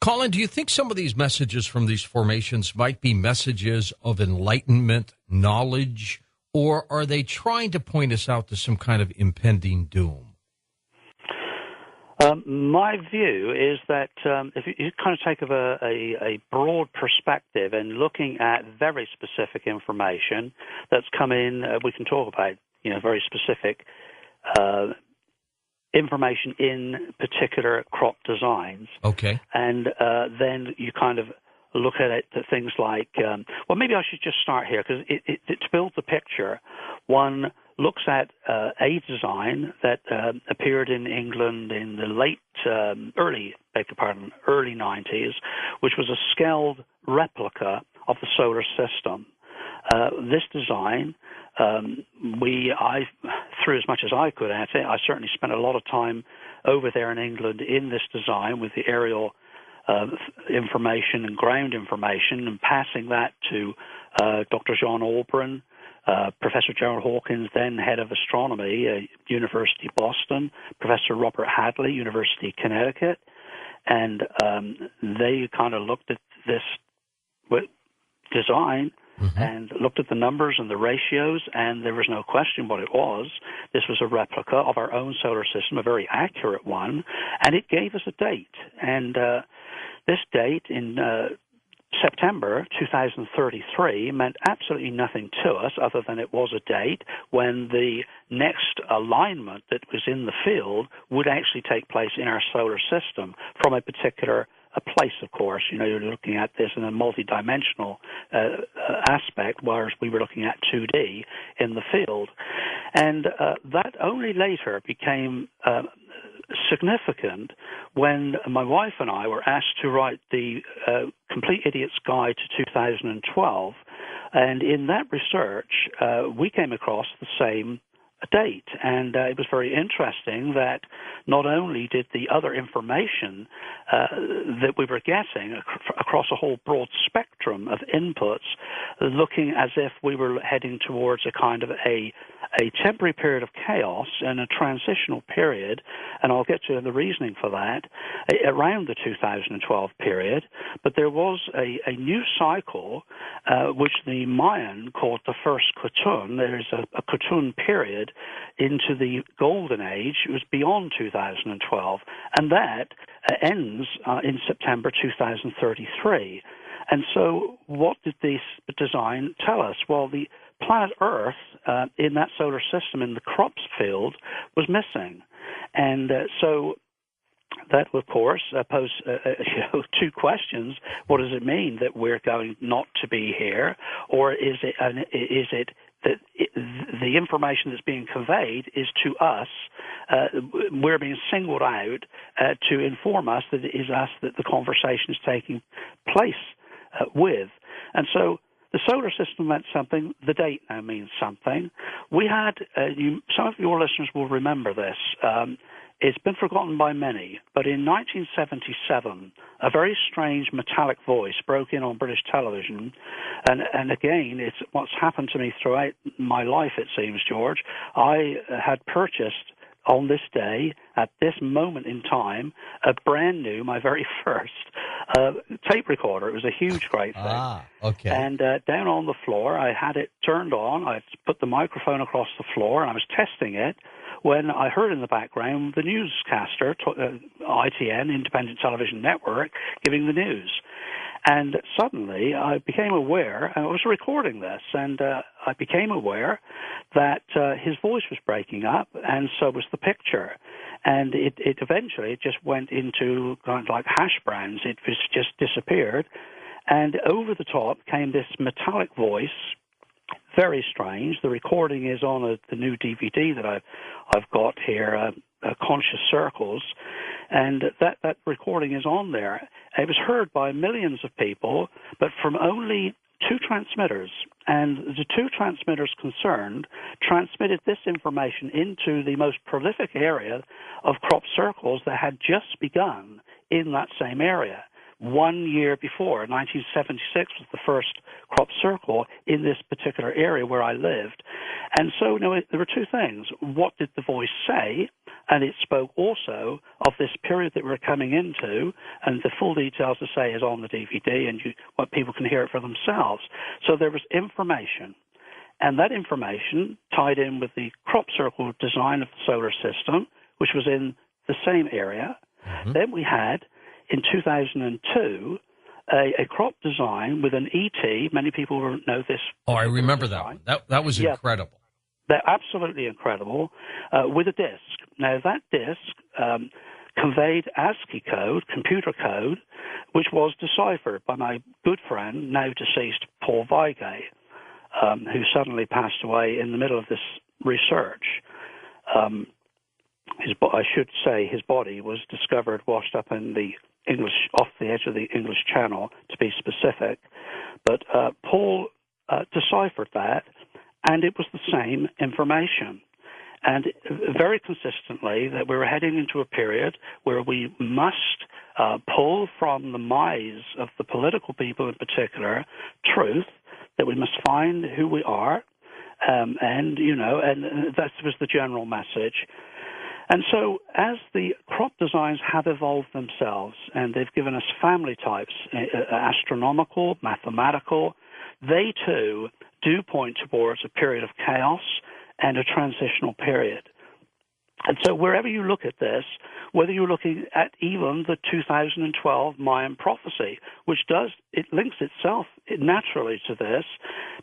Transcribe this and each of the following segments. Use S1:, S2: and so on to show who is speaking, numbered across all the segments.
S1: Colin, do you think some of these messages from these formations might be messages of enlightenment, knowledge, or are they trying to point us out to some kind of impending doom?
S2: My view is that if you kind of take a broad perspective and looking at very specific information that's come in, we can talk about very specific information in particular crop designs.
S1: Okay.
S2: And then you kind of look at it, things like, well, maybe I should just start here, because to build the picture, one looks at a design that appeared in England in the early 90s, which was a scaled replica of the solar system. This design, I threw as much as I could at it. I certainly spent a lot of time over there in England in this design with the aerial information and ground information, and passing that to Dr. John Albrin, Professor Gerald Hawkins, then head of astronomy, University of Boston, Professor Robert Hadley, University of Connecticut, and they kind of looked at this design and looked at the numbers and the ratios, and there was no question what it was. This was a replica of our own solar system, a very accurate one, and it gave us a date. And this date in September 2033 meant absolutely nothing to us other than it was a date when the next alignment that was in the field would actually take place in our solar system from a particular place, of course. You're looking at this in a multidimensional aspect, whereas we were looking at 2D in the field. And that only later became significant when my wife and I were asked to write the Complete Idiot's Guide to 2012, and in that research we came across the same date, and it was very interesting that not only did the other information that we were getting across a whole broad spectrum of inputs looking as if we were heading towards a kind of a temporary period of chaos and a transitional period, and I'll get to the reasoning for that, around the 2012 period, but there was a new cycle which the Mayan called the first Khotun. There's a Khotun period into the Golden Age. It was beyond 2012, and that ends in September 2033. And so what did this design tell us? Well, the planet Earth in that solar system in the crops field was missing. And so that, of course, posed two questions. What does it mean that we're going not to be here? Or is it that the information that's being conveyed is to us, we're being singled out to inform us that it is us that the conversation is taking place with? And so the solar system meant something. The date now means something. We had, some of your listeners will remember this. It's been forgotten by many, but in 1977, a very strange metallic voice broke in on British television, and again, it's what's happened to me throughout my life, it seems, George. I had purchased on this day, at this moment in time, a brand new, my very first tape recorder. It was a huge, great thing.
S1: Okay.
S2: And down on the floor, I had it turned on. I put the microphone across the floor, and I was testing it when I heard in the background the newscaster, ITN, Independent Television Network, giving the news. And suddenly I became aware, and I was recording this, and I became aware that his voice was breaking up, and so was the picture. And it eventually just went into kind of like hash browns. It was just disappeared. And over the top came this metallic voice, very strange. The recording is on the new DVD that I've got here, Conscious Circles, and that recording is on there. It was heard by millions of people, but from only two transmitters, and the two transmitters concerned transmitted this information into the most prolific area of crop circles that had just begun in that same area. 1 year before. 1976 was the first crop circle in this particular area where I lived. And so, there were two things. What did the voice say? And it spoke also of this period that we're coming into, and the full details, to say, is on the DVD, and what people can hear it for themselves. So there was information. And that information tied in with the crop circle design of the solar system, which was in the same area. Mm-hmm. Then we had, in 2002, a crop design with an ET. Many people know this.
S1: Oh, I remember design. That one. That was incredible.
S2: They're absolutely incredible, with a disk. Now, that disk conveyed ASCII code, computer code, which was deciphered by my good friend, now deceased, Paul Vigay, who suddenly passed away in the middle of this research. I should say his body was discovered washed up in the English, off the edge of the English Channel, to be specific. But Paul deciphered that, and it was the same information. And very consistently, that we were heading into a period where we must pull from the minds of the political people in particular truth, that we must find who we are, and that was the general message. And so as the crop designs have evolved themselves, and they've given us family types, astronomical, mathematical, they too do point towards a period of chaos and a transitional period. And so wherever you look at this, whether you're looking at even the 2012 Mayan prophecy, which it links itself naturally to this,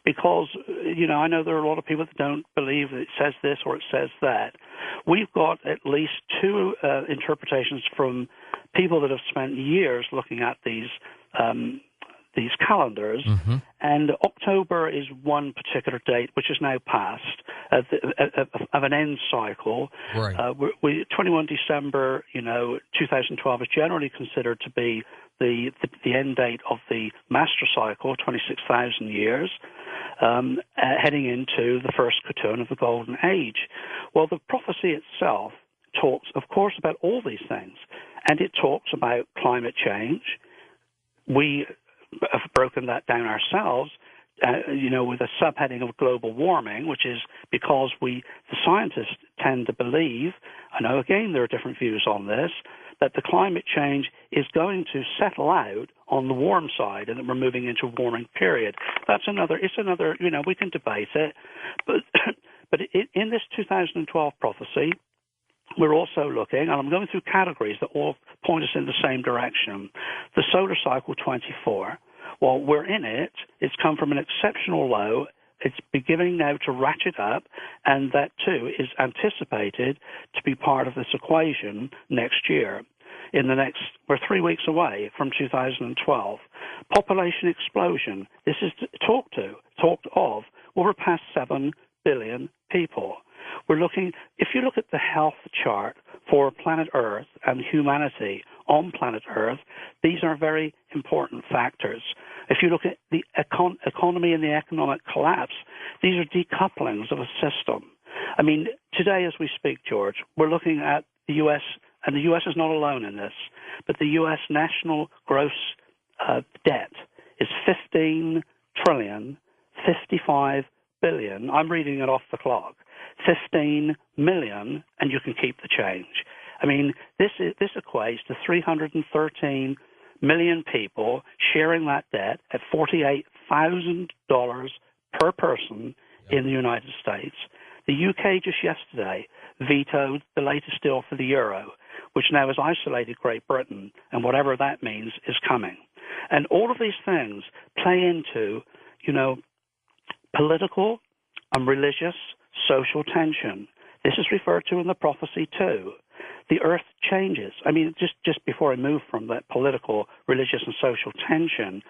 S2: because, I know there are a lot of people that don't believe that it says this or it says that. We've got at least two interpretations from people that have spent years looking at these calendars, mm-hmm. and October is one particular date, which is now passed, of an end cycle.
S1: Right.
S2: 21 December, 2012 is generally considered to be the end date of the master cycle, 26,000 years, heading into the first cocoon of the Golden Age. Well, the prophecy itself talks, of course, about all these things, and it talks about climate change. We have broken that down ourselves, with a subheading of global warming, which is because the scientists tend to believe, I know again there are different views on this, that the climate change is going to settle out on the warm side and that we're moving into a warming period. It's another, we can debate it, but in this 2012 prophecy, we're also looking, and I'm going through categories that all point us in the same direction. The solar cycle 24, well, we're in it. It's come from an exceptional low. It's beginning now to ratchet up, and that, too, is anticipated to be part of this equation next year. We're 3 weeks away from 2012. Population explosion. This is talked of. Well, we're past 7 billion people. If you look at the health chart for planet Earth and humanity on planet Earth, these are very important factors. If you look at the economy and the economic collapse, these are decouplings of a system. I mean, today as we speak, George, we're looking at the U.S., and the U.S. is not alone in this, but the U.S. national gross debt is 15 trillion, 55 billion. I'm reading it off the clock. 15 million, and you can keep the change. I mean, this equates to 313 million people sharing that debt at $48,000 per person in the United States. The UK just yesterday vetoed the latest deal for the euro, which now has isolated Great Britain, and whatever that means is coming. And all of these things play into, political and religious social tension. This is referred to in the prophecy too. The earth changes. I mean, just before I move from that political, religious, and social tension,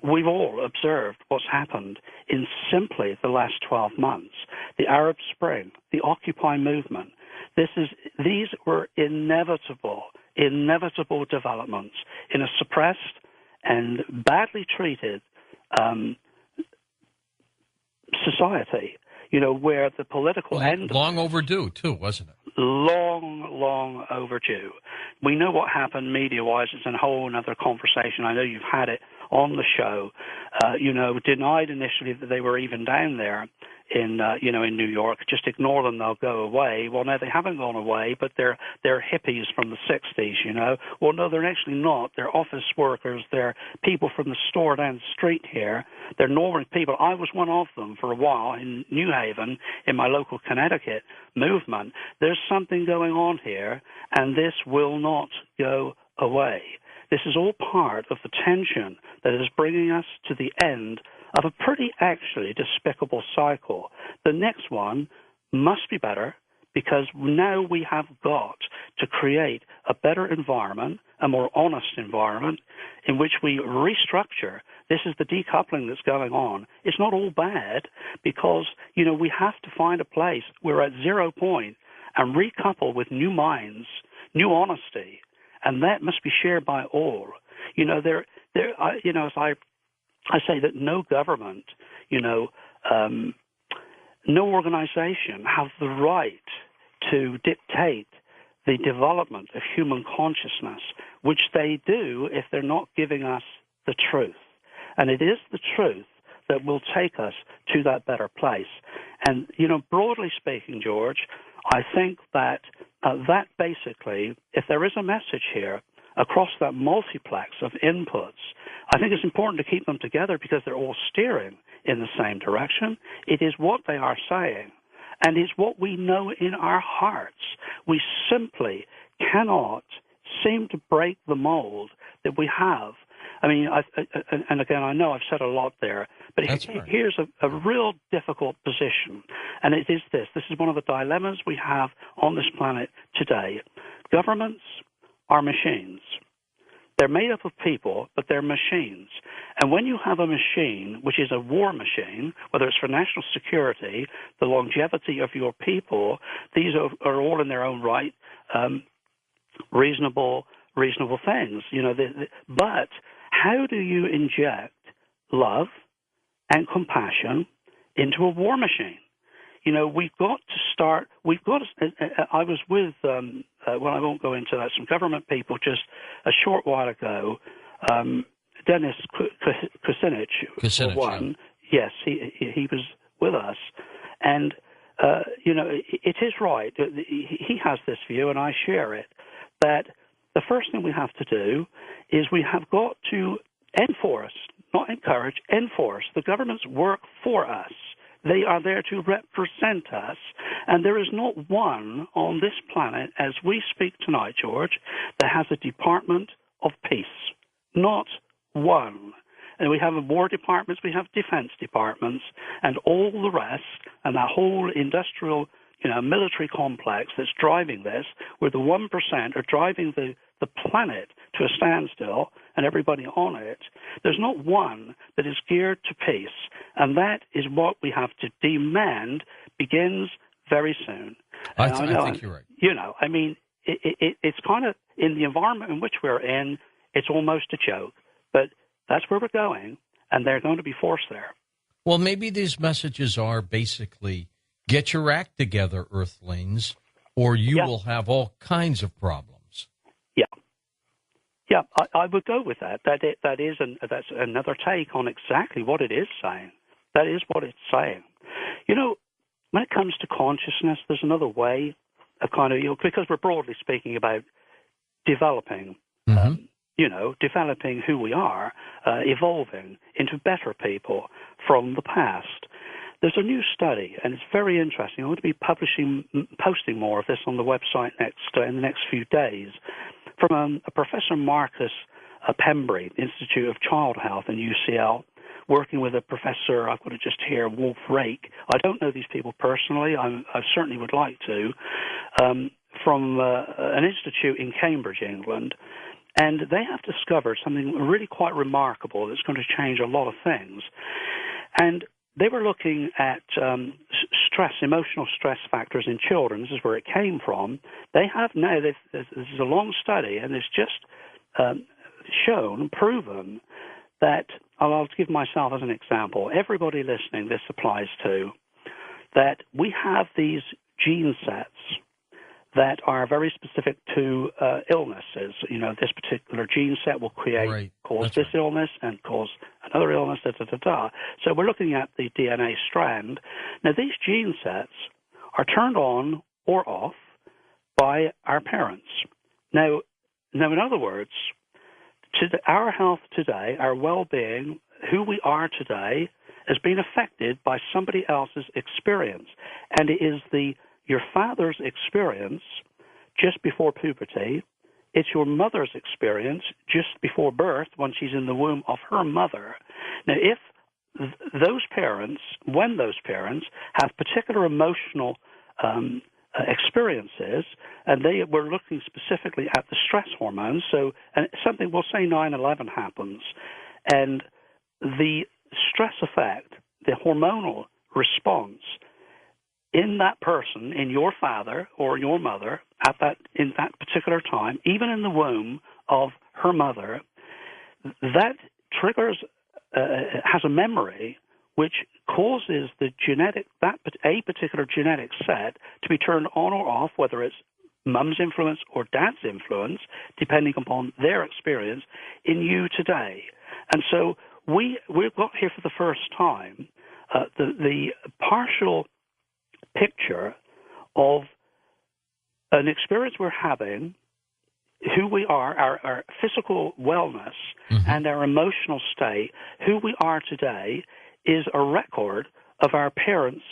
S2: we've all observed what's happened in simply the last 12 months. The Arab Spring, the Occupy movement. These were inevitable developments in a suppressed and badly treated society. Where the political end...
S1: Long overdue, too, wasn't it?
S2: long overdue. We know what happened media-wise. It's a whole other conversation. I know you've had it on the show. Denied initially that they were even down there in New York. Just ignore them; they'll go away. Well, no, they haven't gone away, but they're hippies from the '60s. Well, no, they're actually not. They're office workers. They're people from the store down the street here. They're normal people. I was one of them for a while in New Haven in my local Connecticut movement. There's something going on here, and this will not go away. This is all part of the tension that is bringing us to the end of a pretty actually despicable cycle. The next one must be better, because now we have got to create a better environment, a more honest environment, in which we restructure. This is the decoupling that's going on. It's not all bad, because, we have to find a place. We're at 0 point and recouple with new minds, new honesty, and that must be shared by all. As I say that no government, no organization have the right to dictate the development of human consciousness, which they do if they're not giving us the truth. And it is the truth that will take us to that better place. And, broadly speaking, George, I think that that basically, if there is a message here across that multiplex of inputs, I think it's important to keep them together because they're all steering in the same direction. It is what they are saying, and it's what we know in our hearts. We simply cannot seem to break the mold that we have. I mean, and again, I know I've said a lot there, but here's a real difficult position, and it is this. This is one of the dilemmas we have on this planet today. Governments are machines. They're made up of people, but they're machines. And when you have a machine, which is a war machine, whether it's for national security, the longevity of your people, these are all in their own right reasonable things. But how do you inject love and compassion into a war machine? We've got to start. I was with, well, I won't go into that, some government people just a short while ago. Dennis Kucinich, for one. Yeah. Yes, he was with us. And, it is right. He has this view, and I share it, that the first thing we have to do is we have got to enforce, not encourage, enforce the government's work for us. They are there to represent us, and there is not one on this planet, as we speak tonight, George, that has a Department of Peace. Not one. And we have war departments, we have defense departments, and all the rest, and that whole industrial, military complex that's driving this, where the 1% are driving the planet to a standstill and everybody on it. There's not one that is geared to peace, and that is what we have to demand begins very soon.
S1: I think you're right.
S2: It's kind of, in the environment in which we're in, it's almost a joke, but that's where we're going, and they're going to be forced there.
S1: Well, maybe these messages are basically, get your act together, Earthlings, or you will have all kinds of problems.
S2: Yeah, I would go with that. That's another take on exactly what it is saying. That is what it's saying. When it comes to consciousness, there's another way of kind of, because we're broadly speaking about developing, developing who we are, evolving into better people from the past. There's a new study, and it's very interesting. I'm going to be posting more of this on the website in the next few days, from a Professor Marcus Pembry, Institute of Child Health in UCL, working with a professor, I've got to just hear, Wolf Rake. I don't know these people personally. I certainly would like to, from an institute in Cambridge, England. And they have discovered something really quite remarkable that's going to change a lot of things. And they were looking at stress, emotional stress factors in children. This is where it came from. They have now, this is a long study, and it's just shown, proven, that, I'll give myself as an example. Everybody listening, this applies to, that we have these gene sets that are very specific to illnesses. You know, this particular gene set will cause this illness and cause another illness, da-da-da-da. So we're looking at the DNA strand. Now, these gene sets are turned on or off by our parents. Now in other words, our health today, our well-being, who we are today, has been affected by somebody else's experience. And it is your father's experience just before puberty. It's your mother's experience just before birth when she's in the womb of her mother. Now, if when those parents have particular emotional experiences, and we're looking specifically at the stress hormones, and something, we'll say 9/11 happens, and the stress effect, the hormonal response in that person, in your father or your mother, in that particular time, even in the womb of her mother, that triggers, has a memory which causes a particular genetic set to be turned on or off, whether it's mum's influence or dad's influence, depending upon their experience in you today. And so we've got here for the first time the partial picture of an experience we're having, who we are, our physical wellness, and our emotional state. Who we are today is a record of our parents'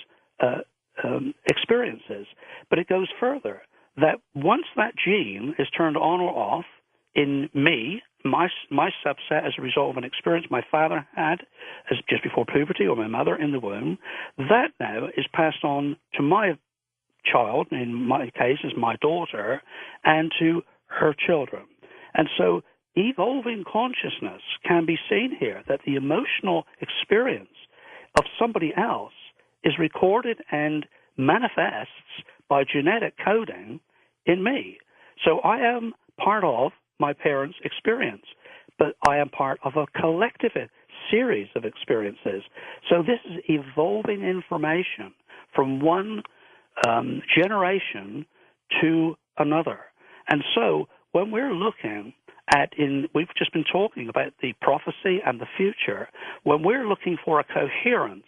S2: experiences. But it goes further, that once that gene is turned on or off in me, my subset as a result of an experience my father had as just before puberty, or my mother in the womb, that now is passed on to my child, in my case is my daughter, and to her children. And so evolving consciousness can be seen here, that the emotional experience of somebody else is recorded and manifests by genetic coding in me. So I am part of my parents' experience, but I am part of a collective series of experiences. So this is evolving information from one generation to another. And so when we're looking we've just been talking about the prophecy and the future, when we're looking for a coherence,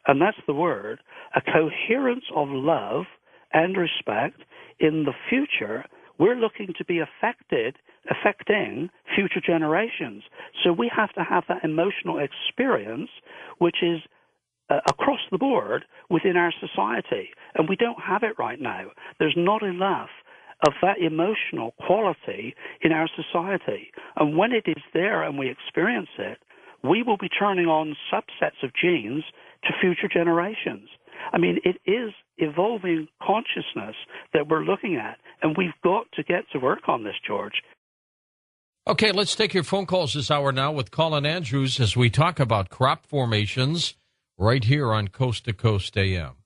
S2: and that's the word, a coherence of love and respect in the future, we're looking to be affecting future generations. So we have to have that emotional experience, which is across the board within our society. And we don't have it right now. There's not enough of that emotional quality in our society. And when it is there and we experience it, we will be turning on subsets of genes to future generations. I mean, it is evolving consciousness that we're looking at, and we've got to get to work on this, George.
S1: Okay, let's take your phone calls this hour now with Colin Andrews as we talk about crop formations right here on Coast to Coast AM.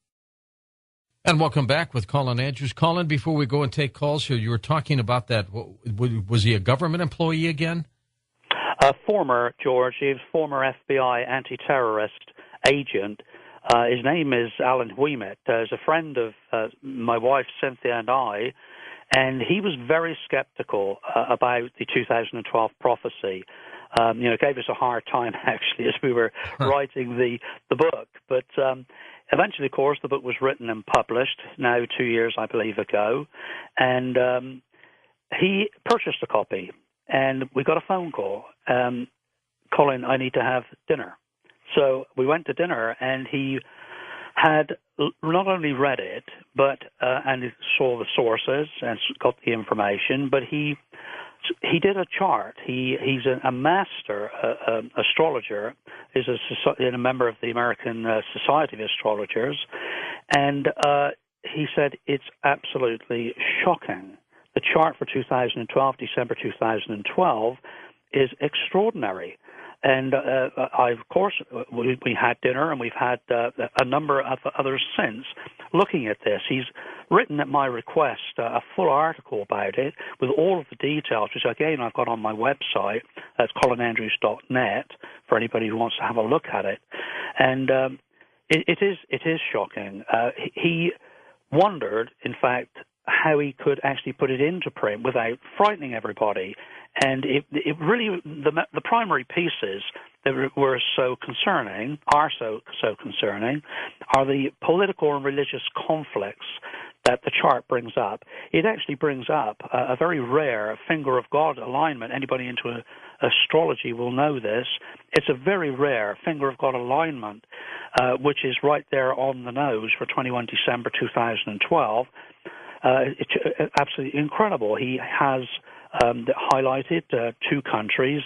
S1: And welcome back with Colin Andrews. Colin, before we go and take calls here, you were talking about that. Was he a government employee again?
S2: Former, George. He was former FBI anti-terrorist agent. His name is Alan Ouimet. He's a friend of my wife, Cynthia, and I, and he was very skeptical about the 2012 prophecy. Gave us a hard time, actually, as we were writing the book. But eventually, of course, the book was written and published now 2 years, I believe, ago. And he purchased a copy, and we got a phone call. Colin, I need to have dinner. So we went to dinner, and he had not only read it, but and saw the sources and got the information, but he did a chart. He's a master astrologer. He's a member of the American Society of Astrologers, and he said it's absolutely shocking. The chart for 2012, December 2012, is extraordinary. And of course, we had dinner, and we've had a number of others since looking at this. He's written at my request a full article about it with all of the details, which again I've got on my website. That's colinandrews.net for anybody who wants to have a look at it. And it is shocking. He wondered, in fact, how he could actually put it into print without frightening everybody. And it really, the primary pieces that were so concerning, are so concerning, are the political and religious conflicts that the chart brings up. It actually brings up a very rare finger of God alignment. Anybody into astrology will know this. It's a very rare finger of God alignment, which is right there on the nose for 21 December 2012. It's absolutely incredible. He has highlighted two countries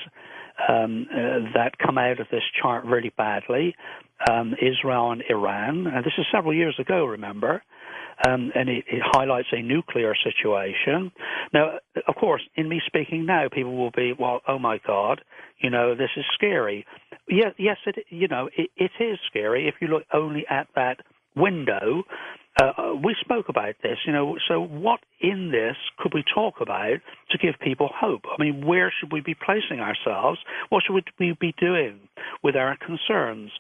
S2: that come out of this chart really badly, Israel and Iran. This is several years ago, remember. And it highlights a nuclear situation. Now, of course, in me speaking now, people will be, well, oh my God, this is scary. Yes, it is scary if you look only at that window. We spoke about this, so what in this could we talk about to give people hope? I mean, where should we be placing ourselves? What should we be doing with our concerns?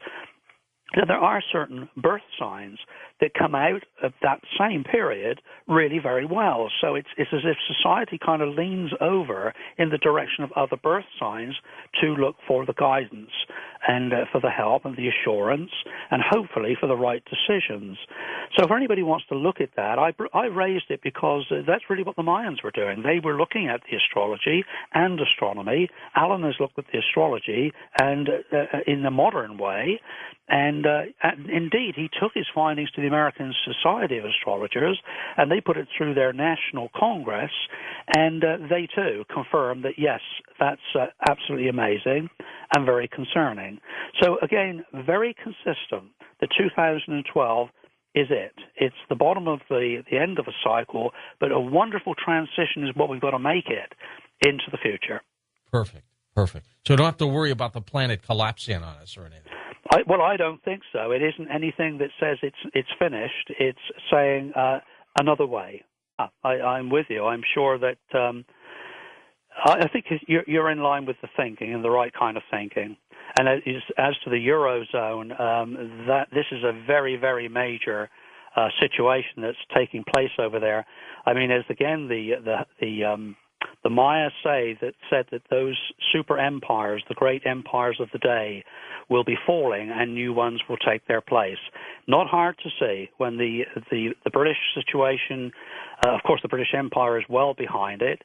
S2: Now, there are certain birth signs that come out of that same period really very well. So it's as if society kind of leans over in the direction of other birth signs to look for the guidance and for the help and the assurance and hopefully for the right decisions. So if anybody wants to look at that, I raised it because that's really what the Mayans were doing. They were looking at the astrology and astronomy. Alan has looked at the astrology and in the modern way. And indeed, he took his findings to the American Society of Astrologers, and they put it through their National Congress, and they, too, confirmed that, yes, that's absolutely amazing and very concerning. So, again, very consistent. The 2012 is it. It's the bottom of the end of a cycle, but a wonderful transition is what we've got to make it into the future.
S1: Perfect. So don't have to worry about the planet collapsing on us or anything.
S2: I don't think so. It isn't anything that says it's finished. It's saying another way. I'm with you. I'm sure that I think you're in line with the thinking and the right kind of thinking. And as to the Eurozone, that this is a very, very major situation that's taking place over there. I mean, as again the Maya said that those super empires, the great empires of the day, will be falling and new ones will take their place. Not hard to see when the British situation, of course the British Empire is well behind it.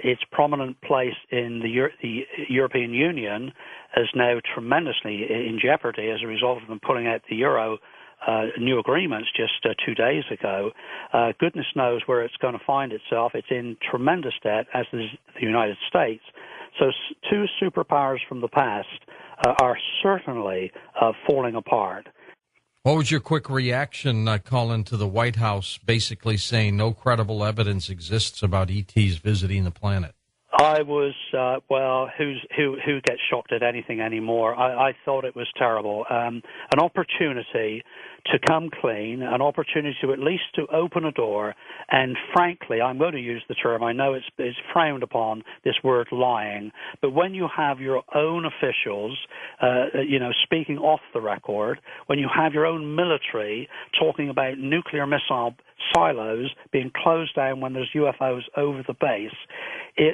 S2: Its prominent place in the European Union is now tremendously in jeopardy as a result of them pulling out the euro. New agreements just 2 days ago. Goodness knows where it's going to find itself. It's in tremendous debt, as is the United States. So two superpowers from the past are certainly falling apart.
S1: What was your quick reaction, Colin, to the White House basically saying no credible evidence exists about ETs visiting the planet?
S2: I was, who gets shocked at anything anymore? I thought it was terrible. An opportunity to come clean, an opportunity to at least to open a door, and frankly, I'm going to use the term, I know it's frowned upon, this word lying, but when you have your own officials, speaking off the record, when you have your own military talking about nuclear missile silos being closed down when there's UFOs over the base,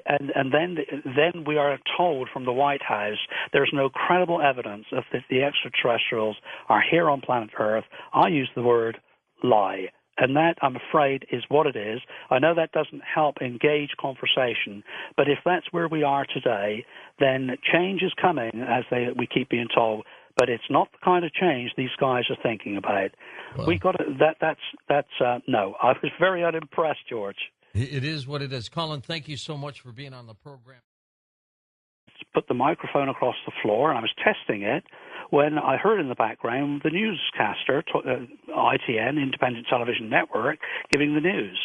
S2: and then we are told from the White House there's no credible evidence of that the extraterrestrials are here on planet Earth. I use the word lie. And that, I'm afraid, is what it is. I know that doesn't help engage conversation, but if that's where we are today, then change is coming, as we keep being told. But it's not the kind of change these guys are thinking about. Well, we got to, that's no. I was very unimpressed, George.
S1: It is what it is. Colin, thank you so much for being on the program.
S2: Put the microphone across the floor, and I was testing it when I heard in the background the newscaster, ITN, Independent Television Network, giving the news.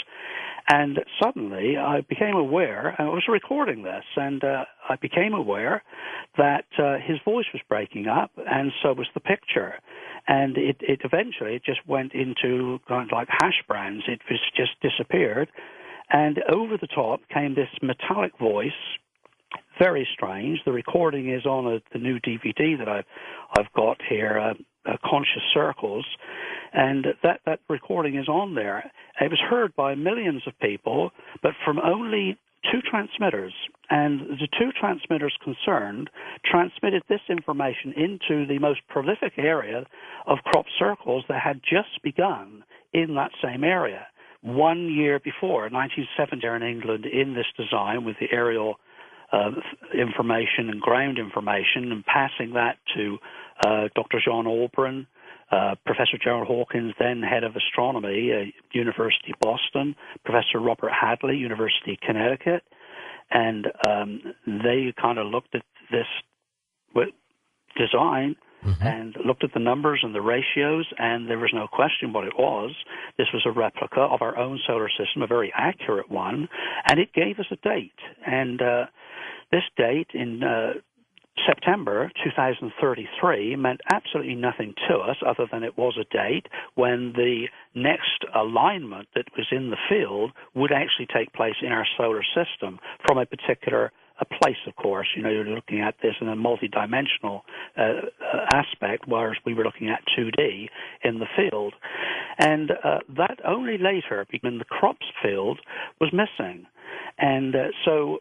S2: And suddenly I became aware, and I was recording this, and I became aware that his voice was breaking up, and so was the picture. And it eventually just went into kind of like hash browns. It was just disappeared. And over the top came this metallic voice, very strange. The recording is on the new DVD that I've got here, Conscious Circles, and that recording is on there. it was heard by millions of people, but from only two transmitters. And the two transmitters concerned transmitted this information into the most prolific area of crop circles that had just begun in that same area. 1 year before, 1970, in England, in this design with the aerial information and ground information, and passing that to Dr. John Alburn, Professor Gerald Hawkins, then head of astronomy, University of Boston, Professor Robert Hadley, University of Connecticut, and they kind of looked at this design and looked at the numbers and the ratios, and there was no question what it was. This was a replica of our own solar system, a very accurate one, and it gave us a date. And this date in September 2033 meant absolutely nothing to us other than it was a date when the next alignment that was in the field would actually take place in our solar system from a particular place, of course. You know, you're looking at this in a multidimensional aspect, whereas we were looking at 2D in the field. And that only later, when the crops field was missing. And so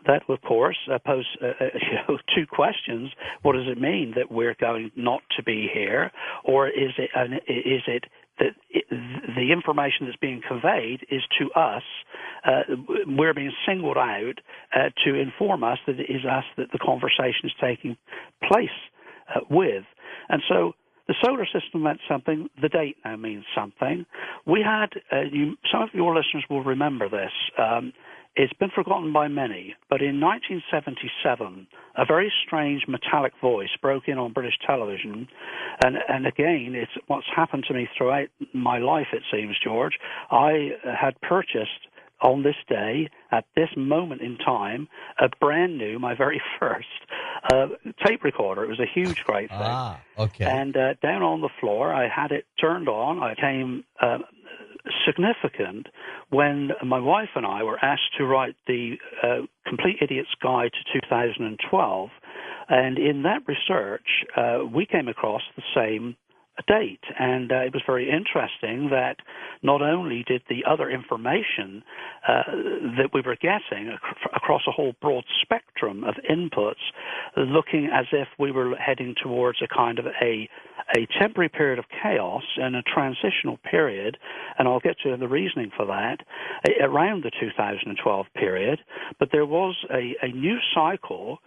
S2: that, of course, posed two questions. What does it mean that we're going not to be here? Or is it that the information that's being conveyed is to us, we're being singled out to inform us that it is us that the conversation is taking place with? And so the solar system meant something. The date now means something. We had, some of your listeners will remember this, it's been forgotten by many, but in 1977, a very strange metallic voice broke in on British television, and again, it's what's happened to me throughout my life, it seems, George. I had purchased on this day, at this moment in time, a brand new, my very first tape recorder. It was a huge, great thing.
S1: Okay.
S2: And down on the floor, I had it turned on. I came significant when my wife and I were asked to write the Complete Idiot's Guide to 2012, and in that research we came across the same date, and it was very interesting that not only did the other information that we were getting across a whole broad spectrum of inputs looking as if we were heading towards a kind of a temporary period of chaos and a transitional period, and I'll get to the reasoning for that, around the 2012 period, but there was a new cycle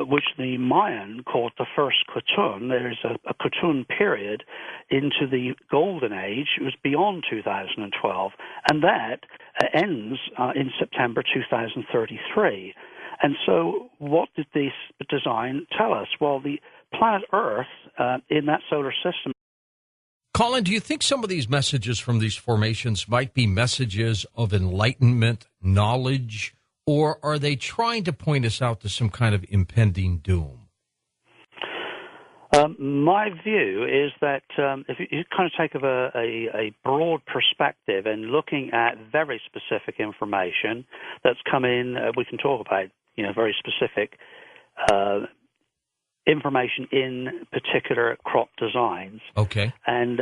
S2: which the Mayan called the first Khotun. There is a Khotun period into the Golden Age. It was beyond 2012, and that ends in September 2033. And so what did this design tell us? Well, the planet Earth in that solar system.
S1: Colin, do you think some of these messages from these formations might be messages of enlightenment, knowledge, or are they trying to point us out to some kind of impending doom?
S2: My view is that if you kind of take a broad perspective and looking at very specific information that's come in, we can talk about, very specific information in particular crop designs.
S1: Okay.
S2: And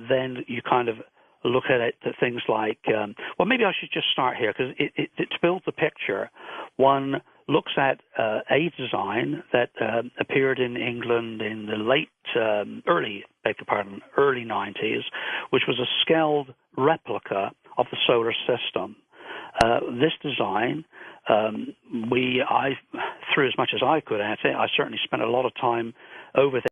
S2: then you kind of look at it to things like, well, maybe I should just start here because to build the picture, one looks at a design that appeared in England in the early 90s, which was a scaled replica of the solar system. This design, I threw as much as I could at it. I certainly spent a lot of time over there.